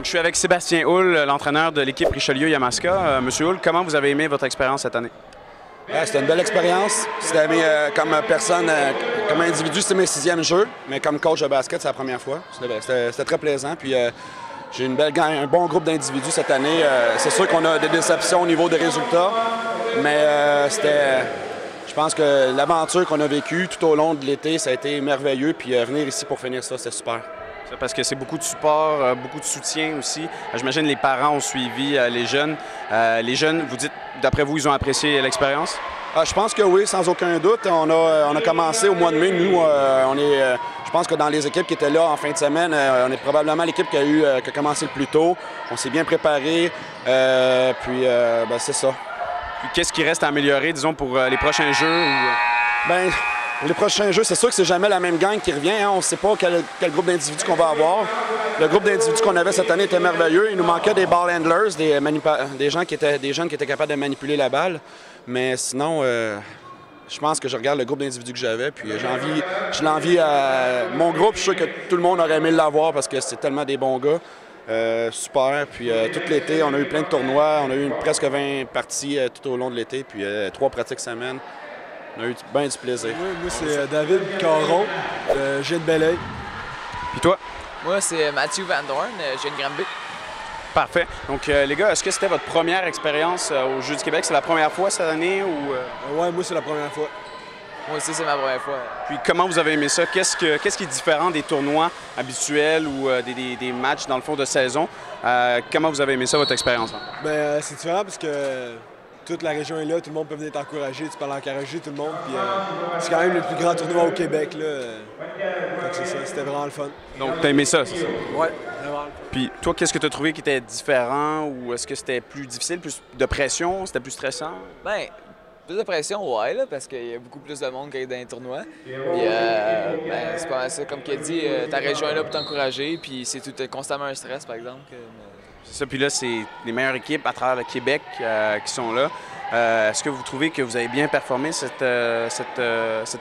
Donc, je suis avec Sébastien Houle, l'entraîneur de l'équipe Richelieu-Yamaska. Monsieur Houle, comment vous avez aimé votre expérience cette année? C'était une belle expérience. Comme personne, comme individu, c'était mes 6e jeux, mais comme coach de basket, c'est la première fois. C'était très plaisant. Puis j'ai un bon groupe d'individus cette année. C'est sûr qu'on a des déceptions au niveau des résultats, mais je pense que l'aventure qu'on a vécue tout au long de l'été, ça a été merveilleux. Puis venir ici pour finir ça, c'était super. Parce que c'est beaucoup de support, beaucoup de soutien aussi. J'imagine que les parents ont suivi les jeunes. Les jeunes, vous dites, d'après vous, ils ont apprécié l'expérience? Je pense que oui, sans aucun doute. On a commencé au mois de mai. Nous, je pense que dans les équipes qui étaient là en fin de semaine, on est probablement l'équipe qui a commencé le plus tôt. On s'est bien préparé. C'est ça. Puis qu'est-ce qui reste à améliorer, disons, pour les prochains jeux? Pour les prochains jeux, c'est sûr que c'est jamais la même gang qui revient. Hein. On ne sait pas quel groupe d'individus qu'on va avoir. Le groupe d'individus qu'on avait cette année était merveilleux. Il nous manquait des ball handlers, des jeunes qui étaient capables de manipuler la balle. Mais sinon, je pense que je regarde le groupe d'individus que j'avais, puis je l'envie à mon groupe. Je suis sûr que tout le monde aurait aimé l'avoir parce que c'est tellement des bons gars. Super. Puis tout l'été, on a eu plein de tournois. On a eu presque 20 parties tout au long de l'été, puis 3 pratiques semaine. On a eu bien du plaisir. Moi c'est David Caron, je viens de Belleuil. Puis toi? Moi, c'est Mathieu Van Dorn, je viens de Granby. Parfait. Donc, les gars, est-ce que c'était votre première expérience aux Jeux du Québec? C'est la première fois cette année ou... Ouais, moi, c'est la première fois. Moi aussi, c'est ma première fois. Puis, comment vous avez aimé ça? Qu'est-ce qui est différent des tournois habituels ou des matchs, dans le fond, de saison? Comment vous avez aimé ça, votre expérience? C'est différent parce que toute la région est là, tout le monde peut venir t'encourager, tu peux encourager tout le monde. Puis c'est quand même le plus grand tournoi au Québec, là. C'est ça, c'était vraiment le fun. Donc, t'as aimé ça, c'est ça? Ouais, vraiment. Puis, toi, qu'est-ce que tu as trouvé qui était différent ou est-ce que c'était plus difficile, plus de pression, c'était plus stressant? Plus de pression, ouais, là, parce qu'il y a beaucoup plus de monde qu'il y a dans les tournois. Puis, c'est pas ça, comme il a dit, ta région est là pour t'encourager, puis c'est constamment un stress, par exemple. C'est ça, puis là, c'est les meilleures équipes à travers le Québec qui sont là. Est-ce que vous trouvez que vous avez bien performé cette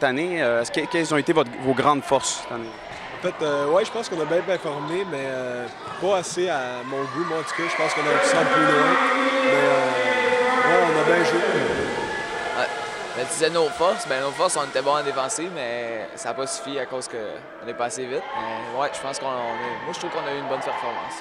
année? Quelles ont été vos grandes forces cette année? En fait, ouais, je pense qu'on a bien performé, mais pas assez à mon goût. Moi, en tout cas, je pense qu'on a pu se rendre plus loin. Mais ouais, on a bien joué. Ouais. Mais tu disais nos forces, on était bons à défenser, mais ça n'a pas suffi à cause qu'on n'est pas assez vite. Mais ouais, je pense moi, je trouve qu'on a eu une bonne performance.